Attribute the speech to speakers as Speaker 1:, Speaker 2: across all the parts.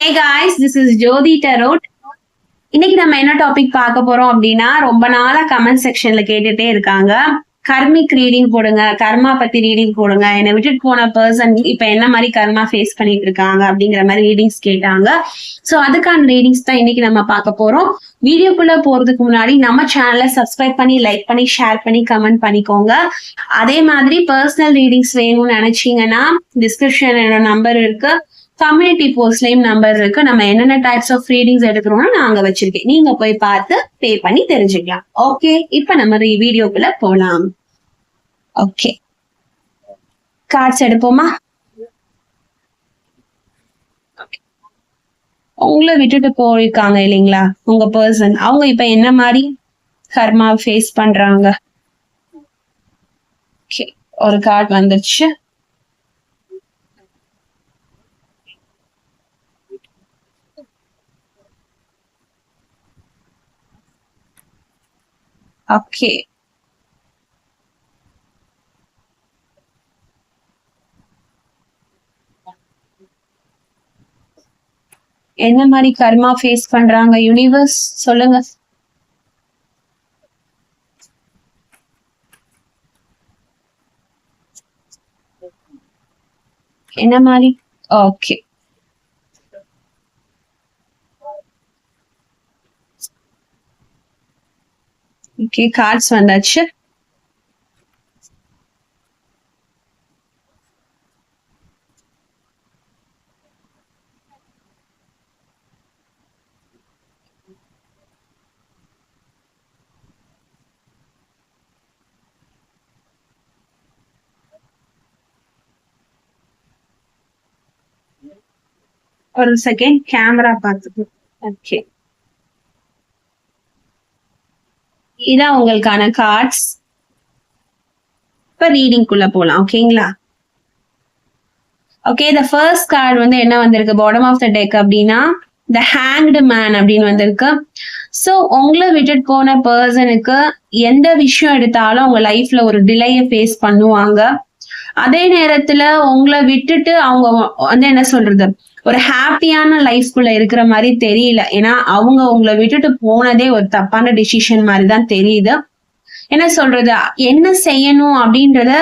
Speaker 1: Hey guys, this is Jyoti Tarot. இன்னைக்கு நம்ம என்ன டாபிக் பார்க்க போறோம் அப்படின்னா, ரொம்ப நாளா கமெண்ட் செக்ஷன்ல கேட்டுட்டே இருக்காங்க. கர்மிக் ரீடிங் போடுங்க, கர்மா பத்தி ரீடிங் போடுங்க, என்னை விட்டுட்டு போன பர்சன் இப்ப என்ன மாதிரி கர்மா ஃபேஸ் பண்ணிட்டு இருக்காங்க அப்படிங்கிற மாதிரி ரீடிங்ஸ் கேட்டாங்க. சோ அதுக்கான ரீடிங்ஸ் தான் இன்னைக்கு நம்ம பார்க்க போறோம். வீடியோக்குள்ள போறதுக்கு முன்னாடி நம்ம சேனலை சப்ஸ்கிரைப் பண்ணி, லைக் பண்ணி, ஷேர் பண்ணி, கமெண்ட் பண்ணிக்கோங்க. அதே மாதிரி பர்சனல் ரீடிங்ஸ் வேணும்னு நினைச்சீங்கன்னா டிஸ்கிரிப்ஷன் என்னோட நம்பர் இருக்கு, கம்யூனிட்டி போஸ்ட்லயும் நம்பர் இருக்கு. நம்ம என்னென்ன டைப்ஸ் ஆஃப் ரீடிங்ஸ் எடுக்கிறோம்னு நான் அங்க வச்சிருக்கேன், நீங்க போய் பார்த்து பே பண்ணி தெரிஞ்சுக்கலாம். ஓகே, இப்ப நம்ம வீடியோக்குள்ள போலாம். ஓகே, கார்ட்ஸ் எடுப்போமா? உங்களை விட்டுட்டு போயிருக்காங்க இல்லைங்களா உங்க பர்சன், அவங்க இப்ப என்ன மாதிரி கர்மா ஃபேஸ் பண்றாங்க? ஓகே, ஒரு கார்டு வந்துருச்சு. ஓகே, என்ன மாதிரி கர்மா ஃபேஸ் பண்றாங்க யூனிவர்ஸ் சொல்லுங்க. என்ன மாதிரி? ஓகே, ஓகே, கார்ட்ஸ் வந்தாச்சு. ஒரு செகண்ட் கேமரா பார்த்துக்கு. ஓகே, இதான் உங்களுக்கான கார்ட்ஸ். இப்ப ரீடிங் குள்ள போலாம். ஓகேங்களா? ஓகே, த ஃபர்ஸ்ட் கார்டு வந்து என்ன வந்திருக்கு பாட்டம் ஆஃப் த டெக் அப்படின்னா, த ஹேங்க்டு மேன் அப்படின்னு வந்திருக்கு. சோ உங்களை விட்டுட்டு போன பர்சனுக்கு எந்த விஷயம் எடுத்தாலும் அவங்க லைஃப்ல ஒரு டிலேயை ஃபேஸ் பண்ணுவாங்க. அதே நேரத்துல உங்களை விட்டுட்டு அவங்க வந்து என்ன சொல்றது, ஒரு ஹாப்பியான லைஃப்குள்ள இருக்கிற மாதிரி தெரியல. ஏன்னா அவங்க உங்களை விட்டுட்டு போனதே ஒரு தப்பான டிசிஷன் மாதிரிதான் தெரியுது. என்ன சொல்றது, என்ன செய்யணும் அப்படின்றத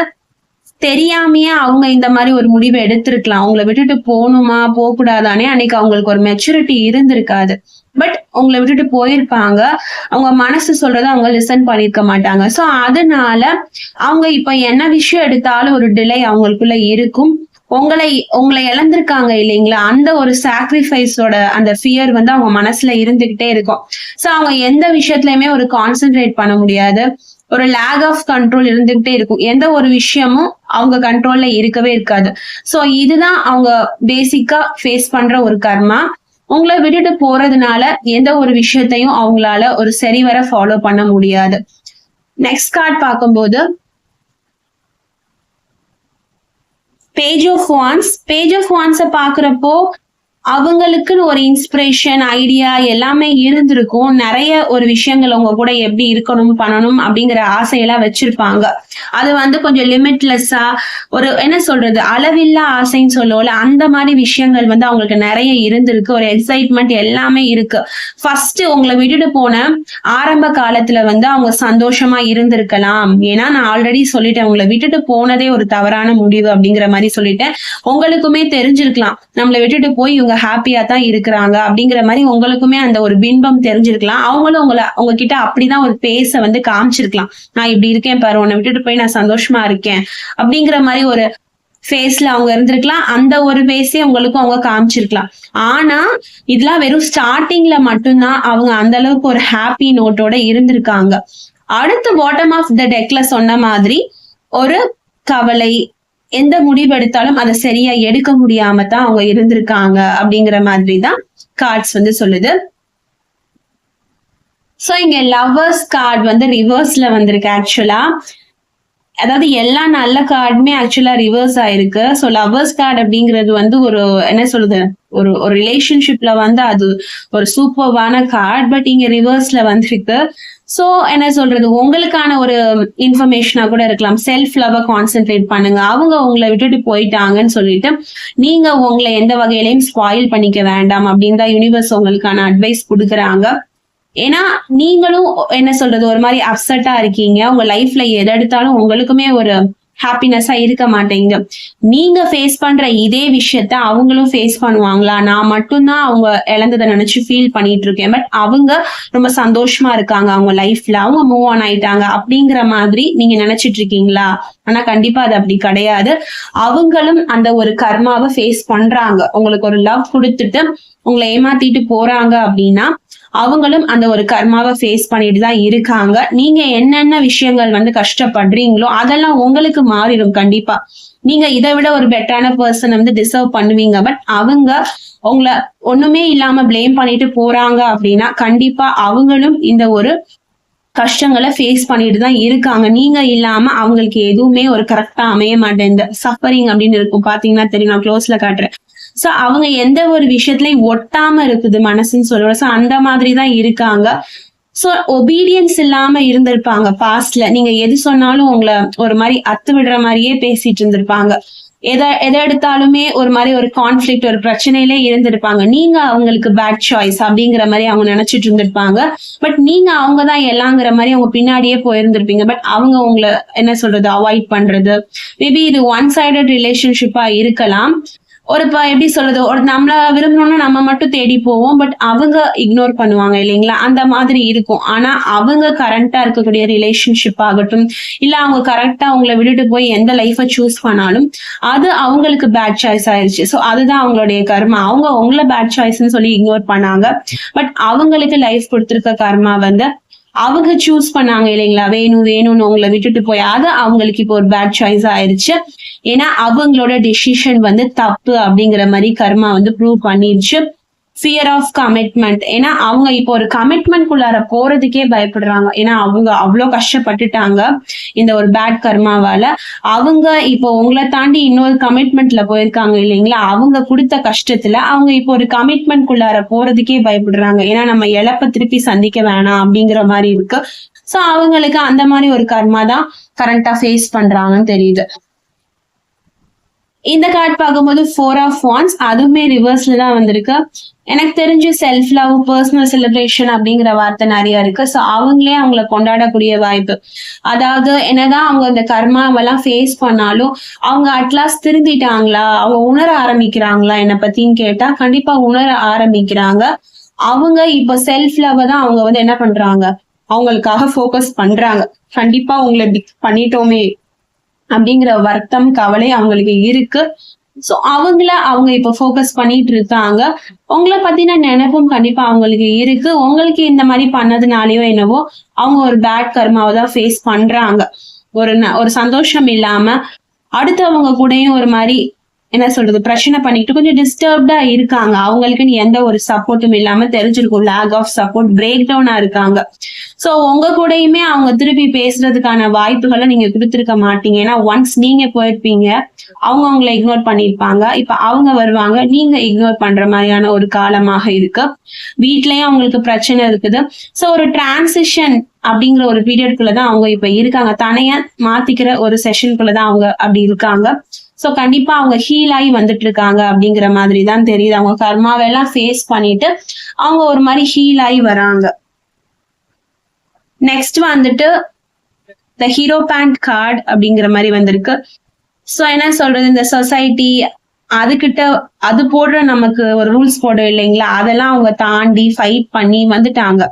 Speaker 1: தெரியாமையே அவங்க இந்த மாதிரி ஒரு முடிவை எடுத்திருக்கலாம். அவங்கள விட்டுட்டு போகணுமா போக கூடாதானே அன்னைக்கு அவங்களுக்கு ஒரு மெச்சூரிட்டி இருந்திருக்காது. பட் உங்களை விட்டுட்டு போயிருப்பாங்க. அவங்க மனசு சொல்றதை அவங்க லிசன் பண்ணிருக்க மாட்டாங்க. சோ அதனால அவங்க இப்ப என்ன விஷயம் எடுத்தாலும் ஒரு டிலே அவங்களுக்குள்ள இருக்கும். உங்களை இழந்திருக்காங்க இல்லைங்களா, அந்த ஒரு சாக்ரிஃபைஸோட அந்த ஃபியர் வந்து அவங்க மனசுல இருந்துகிட்டே இருக்கும். சோ அவங்க எந்த விஷயத்துலயுமே ஒரு கான்சென்ட்ரேட் பண்ண முடியாது. ஒரு லேக் ஆஃப் கண்ட்ரோல் இருந்துகிட்டே இருக்கும். எந்த ஒரு விஷயமும் அவங்க கண்ட்ரோல்ல இருக்கவே இருக்காது. சோ இதுதான் அவங்க பேசிக்கா ஃபேஸ் பண்ற ஒரு கர்மா. உங்களை விட்டுட்டு போறதுனால எந்த ஒரு விஷயத்தையும் அவங்களால ஒரு சரிவர ஃபாலோ பண்ண முடியாது. நெக்ஸ்ட் கார்டு பார்க்கும்போது page of wands. Page of வான்ஸை பாக்குறப்போ அவங்களுக்குன்னு ஒரு இன்ஸ்பிரேஷன், ஐடியா எல்லாமே இருந்திருக்கும். நிறைய ஒரு விஷயங்கள் உங்க கூட எப்படி இருக்கணும் பண்ணணும் அப்படிங்கிற ஆசையெல்லாம் வச்சிருப்பாங்க. அது வந்து கொஞ்சம் லிமிட்லெஸ்ஸா, ஒரு என்ன சொல்றது, அளவில்லா ஆசைன்னு சொல்லுவோம்ல, அந்த மாதிரி விஷயங்கள் வந்து அவங்களுக்கு நிறைய இருந்திருக்கு. ஒரு எக்ஸைட்மெண்ட் எல்லாமே இருக்கு. ஃபர்ஸ்ட் உங்களை விட்டுட்டு போன ஆரம்ப காலத்துல வந்து அவங்க சந்தோஷமா இருந்திருக்கலாம். ஏன்னா நான் ஆல்ரெடி சொல்லிட்டேன், உங்களை விட்டுட்டு போனதே ஒரு தவறான முடிவு அப்படிங்கிற மாதிரி சொல்லிட்டேன். உங்களுக்குமே தெரிஞ்சிருக்கலாம் நம்மளை விட்டுட்டு போய் இவங்க ஹாப்பியா தான் இருக்கிறாங்க அப்படிங்கிற மாதிரி உங்களுக்குமே அந்த ஒரு பின்பம் தெரிஞ்சிருக்கலாம். அவங்களும் உங்ககிட்ட அப்படிதான் ஒரு பேச வந்து காமிச்சிருக்கலாம். நான் இப்படி இருக்கேன் பாரு, உன்னை விட்டுட்டு போய் நான் சந்தோஷமா இருக்கேன் அப்படிங்கிற மாதிரி ஒரு ஃபேஸ்ல அவங்க இருந்திருக்கலாம். அந்த ஒரு ஃபேஸே உங்களுக்கும் அவங்க காமிச்சிருக்கலாம். ஆனா இதெல்லாம் வெறும் ஸ்டார்டிங்ல மட்டும்தான் அவங்க அந்த அளவுக்கு ஒரு ஹாப்பி நோட்டோட இருந்திருக்காங்க. அடுத்த பாட்டம் ஆஃப் த டெக்ல சொன்ன மாதிரி ஒரு கவலை, எந்த முடிவு எடுத்தாலும் அதை சரியா எடுக்க முடியாம தான் அவங்க இருந்திருக்காங்க அப்படிங்கிற மாதிரி தான் கார்ட்ஸ் வந்து சொல்லுது. சோ இங்க லவ்வர்ஸ் கார்டு வந்து ரிவர்ஸ்ல வந்திருக்கு. ஆக்சுவலா அதாவது எல்லா நல்ல கார்டுமே ஆக்சுவலா ரிவர்ஸ் ஆயிருக்கு. சோ லவ்வர்ஸ் கார்டு அப்படிங்கிறது வந்து ஒரு என்ன சொல்றது, ஒரு ரிலேஷன்ஷிப்ல வந்து அது ஒரு சூப்பர்வான கார்டு. பட் இங்க ரிவர்ஸ்ல வந்திருக்கு. சோ என்ன சொல்றது, உங்களுக்கான ஒரு இன்ஃபர்மேஷனா கூட இருக்கலாம். செல்ஃப் லவ் கான்சென்ட்ரேட் பண்ணுங்க. அவங்க உங்களை விட்டுட்டு போயிட்டாங்கன்னு சொல்லிட்டு நீங்க உங்களை எந்த வகையிலையும் ஸ்பாயில் பண்ணிக்க வேண்டாம் அப்படின்னு தான் யூனிவர்ஸ் உங்களுக்கான அட்வைஸ் கொடுக்குறாங்க. ஏன்னா நீங்களும் என்ன சொல்றது, ஒரு மாதிரி அப்செட்டா இருக்கீங்க. உங்க லைஃப்ல எது எடுத்தாலும் உங்களுக்குமே ஒரு ஹாப்பினஸா இருக்க மாட்டேங்குது. நீங்க ஃபேஸ் பண்ற இதே விஷயத்த அவங்களும் ஃபேஸ் பண்ணுவாங்களா, நான் மட்டும்தான் அவங்க இழந்ததை நினைச்சு ஃபீல் பண்ணிட்டு இருக்கேன், பட் அவங்க ரொம்ப சந்தோஷமா இருக்காங்க அவங்க லைஃப்ல, அவங்க மூவ் ஆன் ஆயிட்டாங்க அப்படிங்கிற மாதிரி நீங்க நினைச்சிட்டு இருக்கீங்களா? ஆனா கண்டிப்பா அது அப்படி கிடையாது. அவங்களும் அந்த ஒரு கர்மாவை ஃபேஸ் பண்றாங்க. உங்களுக்கு ஒரு லவ் கொடுத்துட்டு உங்களை ஏமாத்திட்டு போறாங்க அப்படின்னா அவங்களும் அந்த ஒரு கர்மாவை ஃபேஸ் பண்ணிட்டு தான் இருக்காங்க. நீங்க என்னென்ன விஷயங்கள் வந்து கஷ்டப்படுறீங்களோ அதெல்லாம் உங்களுக்கு மாறிடும் கண்டிப்பா. நீங்க இதை விட ஒரு பெட்டரான பர்சனை வந்து டிசர்வ் பண்ணுவீங்க. பட் அவங்க உங்களை ஒண்ணுமே இல்லாம பிளேம் பண்ணிட்டு போறாங்க அப்படின்னா கண்டிப்பா அவங்களும் இந்த ஒரு கஷ்டங்களை ஃபேஸ் பண்ணிட்டு தான் இருக்காங்க. நீங்க இல்லாம அவங்களுக்கு எதுவுமே ஒரு கரெக்டா அமைய மாட்டேன். இந்த சஃபரிங் அப்படின்னு இருக்கும் பாத்தீங்கன்னா தெரியும், நான் க்ளோஸ்ல காட்டுறேன். சோ அவங்க எந்த ஒரு விஷயத்துலயும் ஒட்டாம இருக்குது மனசுன்னு சொல்லுவோம். சோ அந்த மாதிரிதான் இருக்காங்க. சோ ஒபீடியன்ஸ் இல்லாம இருந்திருப்பாங்க பாஸ்ட்ல. நீங்க எது சொன்னாலும் உங்களை ஒரு மாதிரி அத்து விடுற மாதிரியே பேசிட்டு இருந்திருப்பாங்க. எதை எடுத்தாலுமே ஒரு மாதிரி ஒரு கான்ஃபிளிக்ட், ஒரு பிரச்சனையிலே இருந்திருப்பாங்க. நீங்க அவங்களுக்கு பேட் சாய்ஸ் அப்படிங்கிற மாதிரி அவங்க நினைச்சிட்டு இருந்திருப்பாங்க. பட் நீங்க அவங்கதான் எல்லாங்கிற மாதிரி அவங்க பின்னாடியே போயிருந்திருப்பீங்க. பட் அவங்க உங்களை என்ன சொல்றது, அவாய்ட் பண்றது, மேபி இது ஒன் சைடட் ரிலேஷன்ஷிப்பா இருக்கலாம். ஒரு எப்படி சொல்றது, ஒரு நம்மள விரும்பணும்னா நம்ம மட்டும் தேடி போவோம், பட் அவங்க இக்னோர் பண்ணுவாங்க இல்லைங்களா, அந்த மாதிரி இருக்கும். ஆனா அவங்க கரண்டா இருக்கக்கூடிய ரிலேஷன்ஷிப் ஆகட்டும், இல்ல அவங்க கரெக்டா அவங்களை விட்டுட்டு போய் எந்த லைஃபை சூஸ் பண்ணாலும் அது அவங்களுக்கு பேட் சாய்ஸ் ஆயிடுச்சு. சோ அதுதான் அவங்களுடைய கர்மா. அவங்க உங்களை பேட் சாய்ஸ்ன்னு சொல்லி இக்னோர் பண்ணாங்க. பட் அவங்களுக்கு லைஃப் கொடுத்திருக்க கர்மா வந்து அவங்க சூஸ் பண்ணாங்க இல்லைங்களா, வேணும்னு உங்களை விட்டுட்டு போய் அது அவங்களுக்கு இப்போ ஒரு பேட் சாய்ஸ் ஆயிருச்சு. ஏன்னா அவங்களோட டெசிஷன் வந்து தப்பு அப்படிங்கிற மாதிரி கர்மா வந்து ப்ரூவ் பண்ணிடுச்சு. Fear of commitment. ஏன்னா அவங்க இப்போ ஒரு கமிட்மெண்ட் குள்ளார போறதுக்கே பயப்படுறாங்க. ஏன்னா அவங்க அவ்வளவு கஷ்டப்பட்டுட்டாங்க இந்த ஒரு பேட் கர்மாவால. அவங்க இப்போ உங்களை தாண்டி இன்னொரு கமிட்மெண்ட்ல போயிருக்காங்க இல்லைங்களா, அவங்க கொடுத்த கஷ்டத்துல அவங்க இப்போ ஒரு கமிட்மெண்ட் குள்ளார போறதுக்கே பயப்படுறாங்க. ஏன்னா நம்ம இழப்ப திருப்பி சந்திக்க வேணாம் அப்படிங்கிற மாதிரி இருக்கு. சோ அவங்களுக்கு அந்த மாதிரி ஒரு கர்மா தான் கரண்டா ஃபேஸ் பண்றாங்கன்னு தெரியுது. இந்த கார்டு பார்க்கும்போது 4 of Wands, அதுவுமே ரிவர்ஸ்ல தான் வந்திருக்கு. எனக்கு தெரிஞ்சு செல்ஃப் லவ், பர்சனல் செலிப்ரேஷன் அப்படிங்கிற வார்த்தை நிறைய இருக்கு. சோ அவங்களே அவங்கள கொண்டாடக்கூடிய வாய்ப்பு. அதாவது என்னதான் அவங்க இந்த கர்மாவெல்லாம் ஃபேஸ் பண்ணாலும் அவங்க அட்லாஸ்ட் திருந்திட்டாங்களா, அவங்க உணர ஆரம்பிக்கிறாங்களா என்னை பத்தின்னு கேட்டா கண்டிப்பா உணர ஆரம்பிக்கிறாங்க. அவங்க இப்ப செல்ஃப் லவ் தான் அவங்க வந்து என்ன பண்றாங்க, அவங்களுக்காக ஃபோக்கஸ் பண்றாங்க. கண்டிப்பா உங்களை இப்படி பண்ணிட்டோமே அப்படிங்கிற வருத்தம், கவலை அவங்களுக்கு இருக்கு. சோ அவங்க இப்ப ஃபோக்கஸ் பண்ணிட்டு இருக்காங்க. உங்களை பத்தின நினைப்பும் கண்டிப்பா அவங்களுக்கு இருக்கு. உங்களுக்கு இந்த மாதிரி பண்ணதுனாலயோ என்னவோ அவங்க ஒரு பேட் கர்மாவை தான் ஃபேஸ் பண்றாங்க. ஒரு சந்தோஷம் இல்லாம அடுத்தவங்க கூடயும் ஒரு மாதிரி என்ன சொல்றது, பிரச்சனை பண்ணிட்டு கொஞ்சம் டிஸ்டர்ப்டா இருக்காங்க. அவங்களுக்குன்னு எந்த ஒரு சப்போர்ட்டும் இல்லாம தெரிஞ்சிருக்கும், லேக் ஆஃப் சப்போர்ட், பிரேக் டவுனா இருக்காங்க. சோ உங்க கூடயுமே அவங்க திருப்பி பேசுறதுக்கான வாய்ப்புகளை நீங்க கொடுத்திருக்க மாட்டீங்க. ஏன்னா ஒன்ஸ் நீங்க போயிருப்பீங்க, அவங்க உங்களை இக்னோர் பண்ணிருப்பாங்க. இப்ப அவங்க வருவாங்க, நீங்க இக்னோர் பண்ற மாதிரியான ஒரு காலமாக இருக்கு. வீட்லயும் அவங்களுக்கு பிரச்சனை இருக்குது. சோ ஒரு டிரான்சிஷன் அப்படிங்கிற ஒரு பீரியட்குள்ளதான் அவங்க இப்ப இருக்காங்க. தனியா மாத்திக்கிற ஒரு செஷனுக்குள்ளதான் அவங்க அப்படி இருக்காங்க. சோ கண்டிப்பா அவங்க ஹீல் ஆகி வந்துட்டு இருக்காங்க அப்படிங்கிற மாதிரி தான் தெரியுது. அவங்க கர்மாவெல்லாம் ஃபேஸ் பண்ணிட்டு அவங்க ஒரு மாதிரி ஹீல் ஆகி வராங்க. நெக்ஸ்ட் வந்துட்டு த ஹீரோ பேண்ட் கார்டு அப்படிங்கிற மாதிரி வந்திருக்கு. சோ என்ன சொல்றது, இந்த சொசைட்டி அதுகிட்ட அது போடுற நமக்கு ஒரு ரூல்ஸ் போடுற இல்லைங்களா, அதெல்லாம் அவங்க தாண்டி ஃபைட் பண்ணி வந்துட்டாங்க.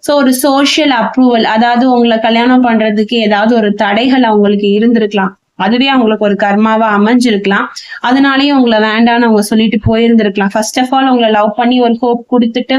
Speaker 1: சோ ஒரு சோஷியல் அப்ரூவல், அதாவது உங்களை கல்யாணம் பண்றதுக்கு ஏதாவது ஒரு தடைகள் அவங்களுக்கு இருந்திருக்கலாம். அதுவே அவங்களுக்கு ஒரு கர்மாவா அமைஞ்சிருக்கலாம். அதனாலயே உங்களை வேண்டான்னு அவங்க சொல்லிட்டு போயிருந்திருக்கலாம். ஃபர்ஸ்ட் ஆஃப் ஆல் உங்களை லவ் பண்ணி ஒரு ஹோப் கொடுத்துட்டு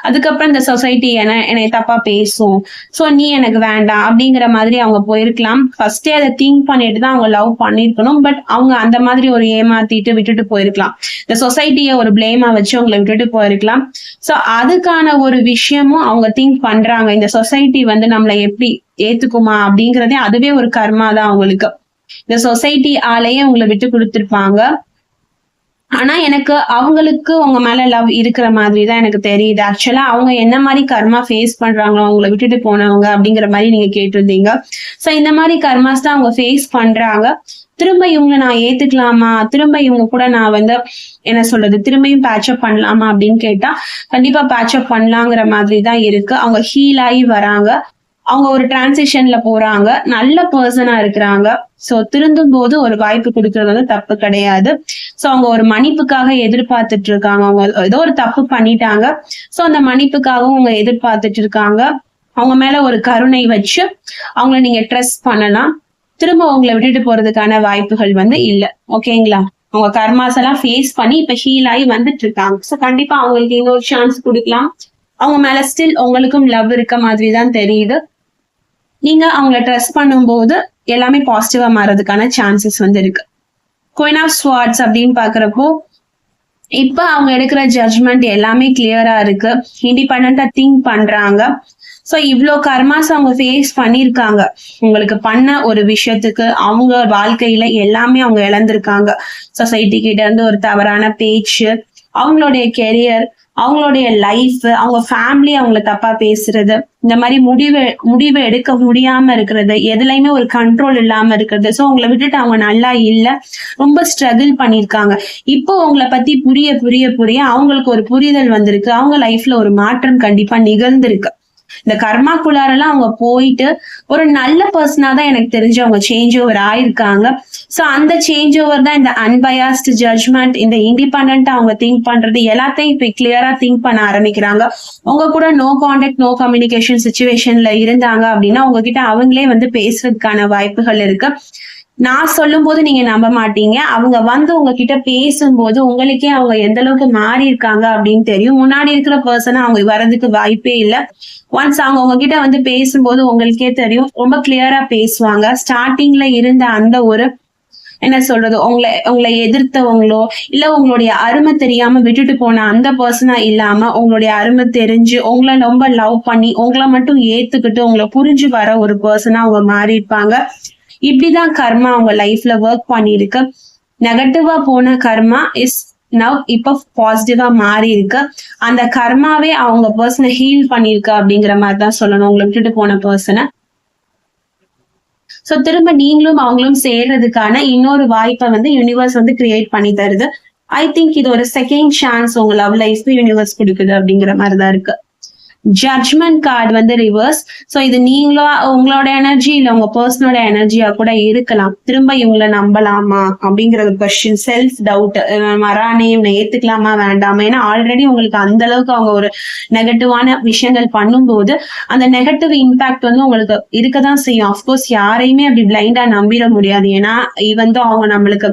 Speaker 1: அதுக்கப்புறம் இந்த சொசைட்டி என்னை தப்பா பேசும், சோ நீ எனக்கு வேண்டாம் அப்படிங்கிற மாதிரி அவங்க போயிருக்கலாம். ஃபர்ஸ்டே அதை திங்க் பண்ணிட்டு தான் அவங்க லவ் பண்ணிருக்கணும். பட் அவங்க அந்த மாதிரி ஒரு ஏமாத்திட்டு விட்டுட்டு போயிருக்கலாம். இந்த சொசைட்டிய ஒரு பிளேமா வச்சு அவங்களை விட்டுட்டு போயிருக்கலாம். சோ அதுக்கான ஒரு விஷயமும் அவங்க திங்க் பண்றாங்க. இந்த சொசைட்டி வந்து நம்மளை எப்படி ஏத்துக்குமா அப்படிங்கறதே அதுவே ஒரு கர்மா தான் அவங்களுக்கு. இந்த சொசைட்டி ஆலையே உங்களை விட்டு கொடுத்திருப்பாங்க. ஆனா எனக்கு அவங்களுக்கு உங்க மேல லவ் இருக்கிற மாதிரி தான் எனக்கு தெரியுது. ஆக்சுவலா அவங்க என்ன மாதிரி கர்மா ஃபேஸ் பண்றாங்களோ அவங்கள விட்டுட்டு போனவங்க அப்படிங்கிற மாதிரி நீங்க கேட்டிருந்தீங்க. சோ இந்த மாதிரி கர்மாஸ் தான் அவங்க ஃபேஸ் பண்றாங்க. திரும்ப இவங்க நான் ஏத்துக்கலாமா, திரும்ப இவங்க கூட நான் வந்து என்ன சொல்றது, திரும்பியும் பேட்சப் பண்ணலாமா அப்படின்னு கேட்டா கண்டிப்பா பேட்சப் பண்ணலாங்கிற மாதிரி தான் இருக்கு. அவங்க ஹீல் ஆகி வராங்க. அவங்க ஒரு டிரான்சிஷன்ல போறாங்க. நல்ல பர்சனா இருக்கிறாங்க. சோ திருந்தும் போது ஒரு வாய்ப்பு கொடுக்கறது வந்து தப்பு கிடையாது. சோ அவங்க ஒரு மன்னிப்புக்காக எதிர்பார்த்துட்டு இருக்காங்க. அவங்க ஏதோ ஒரு தப்பு பண்ணிட்டாங்க. சோ அந்த மன்னிப்புக்காகவும் அவங்க எதிர்பார்த்துட்டு இருக்காங்க. அவங்க மேல ஒரு கருணை வச்சு அவங்கள நீங்க ட்ரஸ்ட் பண்ணலாம். திரும்ப உங்களை விட்டுட்டு போறதுக்கான வாய்ப்புகள் வந்து இல்ல. ஓகேங்களா? அவங்க கர்மாஸ் எல்லாம் ஃபேஸ் பண்ணி இப்ப ஹீல் ஆகி வந்துட்டு இருக்காங்க. சோ கண்டிப்பா அவங்களுக்கு இன்னொரு சான்ஸ் கொடுக்கலாம். அவங்க மேல ஸ்டில் உங்களுக்கும் லவ் இருக்க மாதிரி தான் தெரியுது. நீங்க அவங்கள ட்ரஸ்ட் பண்ணும்போது எல்லாமே பாசிட்டிவா மாறதுக்கான சான்சஸ் வந்து இருக்கு. குயின் ஆஃப் ஸ்வார்ட்ஸ் அப்படின்னு பாக்குறப்போ இப்ப அவங்க எடுக்கிற ஜட்ஜ்மெண்ட் எல்லாமே கிளியரா இருக்கு. இண்டிபெண்டா திங்க் பண்றாங்க. சோ இவ்ளோ கர்மாஸ் அவங்க ஃபேஸ் பண்ணிருக்காங்க. உங்களுக்கு பண்ண ஒரு விஷயத்துக்கு அவங்க வாழ்க்கையில எல்லாமே அவங்க இழந்திருக்காங்க. சொசைட்டி கிட்ட இருந்து ஒரு தவறான பேச்சு, அவங்களுடைய கெரியர், அவங்களுடைய லைஃப், அவங்க ஃபேமிலி அவங்கள தப்பா பேசுறது, இந்த மாதிரி முடிவு எடுக்க முடியாம இருக்கிறது, எதுலையுமே ஒரு கண்ட்ரோல் இல்லாம இருக்கிறது. சோ உங்களை விட்டுட்டு அவங்க நல்லா இல்ல, ரொம்ப ஸ்ட்ரகிள் பண்ணிருக்காங்க. இப்போ உங்களை பத்தி புரிய புரிய புரிய அவங்களுக்கு ஒரு புரிதல் வந்திருக்கு. அவங்க லைஃப்ல ஒரு மாற்றம் கண்டிப்பா நிகழ்ந்திருக்கு. இந்த கர்மாக்குள்ளாரெல்லாம் அவங்க போயிட்டு ஒரு நல்ல பர்சனா தான் எனக்கு தெரிஞ்சு அவங்க சேஞ்ச் ஓவர் ஆயிருக்காங்க. சோ அந்த சேஞ்ச் ஓவர் தான் இந்த அன்பயாஸ்ட் ஜட்ஜ்மெண்ட், இந்த இண்டிபெண்டா அவங்க திங்க் பண்றது எல்லாத்தையும் இப்ப கிளியரா திங்க் பண்ண ஆரம்பிக்கிறாங்க. உங்க கூட நோ கான்டாக்ட், நோ கம்யூனிகேஷன் சிச்சுவேஷன்ல இருந்தாங்க அப்படின்னா உங்ககிட்ட அவங்களே வந்து பேசுறதுக்கான வாய்ப்புகள் இருக்கு. நான் சொல்லும் போது நீங்க நம்ப மாட்டீங்க. அவங்க வந்து உங்ககிட்ட பேசும்போது உங்களுக்கே அவங்க எந்த அளவுக்கு மாறி இருக்காங்க அப்படின்னு தெரியும். முன்னாடி இருக்கிற பர்சனா அவங்க வரதுக்கு வாய்ப்பே இல்ல. ஒன்ஸ் அவங்க உங்ககிட்ட வந்து பேசும்போது உங்களுக்கே தெரியும். ரொம்ப கிளியரா பேசுவாங்க. ஸ்டார்டிங்ல இருந்த அந்த ஒரு என்ன சொல்றது, உங்களை எதிர்த்தவங்களோ இல்ல உங்களுடைய அருமை தெரியாம விட்டுட்டு போன அந்த பர்சனா இல்லாம உங்களுடைய அருமை தெரிஞ்சு உங்களை ரொம்ப லவ் பண்ணி உங்களை மட்டும் ஏத்துக்கிட்டு உங்களை புரிஞ்சு வர ஒரு பர்சனா அவங்க மாறி இருப்பாங்க. இப்படிதான் கர்மா அவங்க லைஃப்ல ஒர்க் பண்ணிருக்கு. நெகட்டிவா போன கர்மா இஸ் நவ் இப்ப பாசிட்டிவா மாறி இருக்கு. அந்த கர்மாவே அவங்க பர்சனை ஹீல் பண்ணிருக்கு அப்படிங்கிற மாதிரிதான் சொல்லணும், உங்களை விட்டுட்டு போன பர்சனை. சோ திரும்ப நீங்களும் அவங்களும் சேர்றதுக்கான இன்னொரு வாய்ப்பை வந்து யூனிவர்ஸ் வந்து கிரியேட் பண்ணி தருது. ஐ திங்க் இது ஒரு செகண்ட் சான்ஸ் உங்க லவ் லைஃப்க்கு யூனிவர்ஸ் கொடுக்குது அப்படிங்கிற மாதிரிதான் இருக்கு. ஜட்ஜ்மெண்ட் கார்டு வந்து ரிவர்ஸ். சோ இது நீங்களா உங்களோட எனர்ஜி இல்ல உங்க பர்சனோட எனர்ஜியா கூட இருக்கலாம். திரும்ப இவங்களை நம்பலாமா அப்படிங்கிற ஒரு கொஸ்டின், செல்ஃப் டவுட், மரானே இவனை ஏத்துக்கலாமா வேண்டாமா. ஏன்னா ஆல்ரெடி உங்களுக்கு அந்த அளவுக்கு அவங்க ஒரு நெகட்டிவான விஷயங்கள் பண்ணும்போது அந்த நெகட்டிவ் இம்பாக்ட் வந்து உங்களுக்கு இருக்கதான் செய்யும். அப்கோர்ஸ் யாரையுமே அப்படி பிளைண்டா நம்பிட முடியாது. ஏன்னா ஈவன் தான் அவங்க நம்மளுக்கு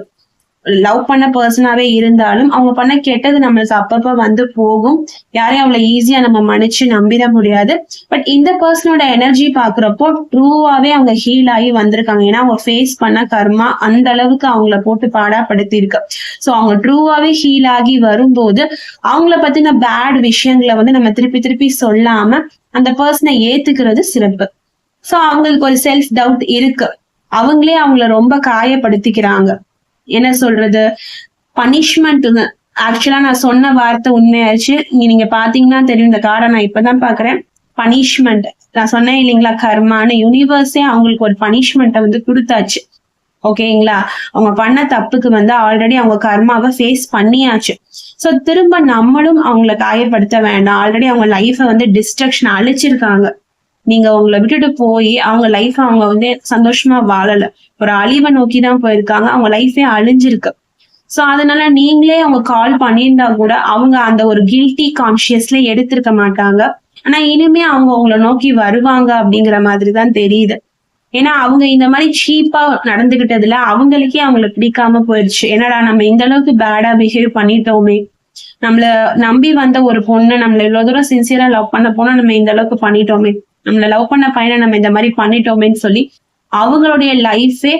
Speaker 1: லவ் பண்ண பர்சனாவே இருந்தாலும் அவங்க பண்ண கெட்டது நம்மளுக்கு அப்பப்ப வந்து போகும். யாரையும் அவ்வளவு ஈஸியா நம்ம மன்னிச்சு நம்பிட முடியாது. பட் இந்த பர்சனோட எனர்ஜி பாக்குறப்போ ட்ரூவாவே அவங்க ஹீல் ஆகி வந்திருக்காங்க. ஏன்னா அவங்க ஃபேஸ் பண்ண கர்மா அந்த அளவுக்கு அவங்கள போட்டு பாடாப்படுத்தி இருக்கு. சோ அவங்க ட்ரூவாவே ஹீல் ஆகி வரும்போது அவங்கள பத்தின பேட் விஷயங்களை வந்து நம்ம திருப்பி திருப்பி சொல்லாம அந்த பர்சனை ஏத்துக்கிறது சிறப்பு. சோ அவங்களுக்கு ஒரு செல்ஃப் டவுட் இருக்கு. அவங்களே அவங்கள ரொம்ப காயப்படுத்திக்கிறாங்க. என்ன சொல்றது, பனிஷ்மெண்ட். ஆக்சுவலா நான் சொன்ன வார்த்தை உண்மையாச்சு. நீங்க பாத்தீங்கன்னா தெரியும். இந்த கார்டை நான் இப்பதான் பாக்குறேன். பனிஷ்மெண்ட் நான் சொன்னேன் இல்லைங்களா, கர்மான்னு யூனிவர்ஸே அவங்களுக்கு ஒரு பனிஷ்மெண்ட்டை வந்து கொடுத்தாச்சு. ஓகேங்களா? அவங்க பண்ண தப்புக்கு வந்து ஆல்ரெடி அவங்க கர்மாவை ஃபேஸ் பண்ணியாச்சு. சோ திரும்ப நம்மளும் அவங்கள காயப்படுத்த வேண்டாம். ஆல்ரெடி அவங்க லைஃபை வந்து டிஸ்ட்ரக்ஷன் அழிச்சிருக்காங்க. நீங்க உங்களை விட்டுட்டு போய் அவங்க லைஃப் அவங்க வந்து சந்தோஷமா வாழல, ஒரு அழிவை நோக்கிதான் போயிருக்காங்க. அவங்க லைஃபே அழிஞ்சிருக்கு. சோ அதனால நீங்களே அவங்க கால் பண்ணியிருந்தா கூட அவங்க அந்த ஒரு கில்ட்டி கான்சியஸ்ல எடுத்திருக்க மாட்டாங்க. ஆனா இனிமே அவங்க உங்களை நோக்கி வருவாங்க அப்படிங்கிற மாதிரிதான் தெரியுது. ஏன்னா அவங்க இந்த மாதிரி சீப்பா நடந்துகிட்டதுல அவங்களுக்கே அவங்களை பிடிக்காம போயிடுச்சு. என்னடா நம்ம இந்த அளவுக்கு பேடா பிஹேவ் பண்ணிட்டோமே, நம்மள நம்பி வந்த ஒரு பொண்ணு நம்மள இவ்வளவு தூரம் சின்சியரா லவ் பண்ண போனா நம்ம இந்த அளவுக்கு பண்ணிட்டோமே, நம்மள லவ் பண்ண பையனை நம்ம இந்த மாதிரி பண்ணிட்டோமேன்னு சொல்லி அவங்களுடைய லைஃபே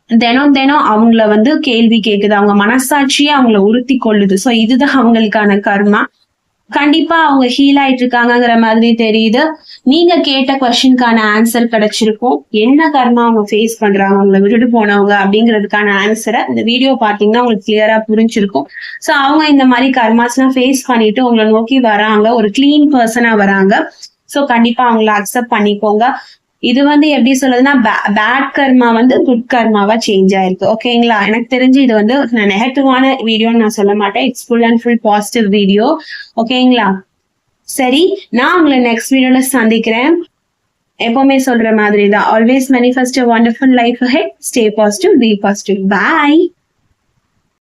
Speaker 1: தினம் தினம் அவங்கள வந்து கேள்வி கேக்குது. அவங்க மனசாட்சியே அவங்கள உறுத்தி கொள்ளுது. சோ இதுதான் அவங்களுக்கான கர்மா. கண்டிப்பா அவங்க ஹீல் ஆயிட்டு இருக்காங்கங்கிற மாதிரி தெரியுது. நீங்க கேட்ட கொஸ்டினுக்கான ஆன்சர் கிடைச்சிருக்கும். என்ன கர்மா அவங்க ஃபேஸ் பண்றாங்க, அவங்கள விட்டுட்டு போனவங்க அப்படிங்கிறதுக்கான ஆன்சரை இந்த வீடியோ பாத்தீங்கன்னா உங்களுக்கு கிளியரா புரிஞ்சிருக்கும். சோ அவங்க இந்த மாதிரி கர்மாஸ் எல்லாம் ஃபேஸ் பண்ணிட்டு உங்களை நோக்கி வராங்க, ஒரு கிளீன் பர்சனா வராங்க. சோ கண்டிப்பா அவங்கள அக்செப்ட் பண்ணிக்கோங்க. இது எப்படி சொல்றதுன்னா பேட் கர்மா குட் கர்மாவா சேஞ்ச் ஆயிருக்கு. ஓகேங்களா? எனக்கு தெரிஞ்சு இது நெகட்டிவான வீடியோன்னு நான் சொல்ல மாட்டேன். It's full and full positive video. ஓகேங்களா? சரி, நான் உங்களை நெக்ஸ்ட் வீடியோல சந்திக்கிறேன். எப்பவுமே சொல்ற மாதிரி தான், always manifest a wonderful life ahead. Stay positive, be positive. Bye.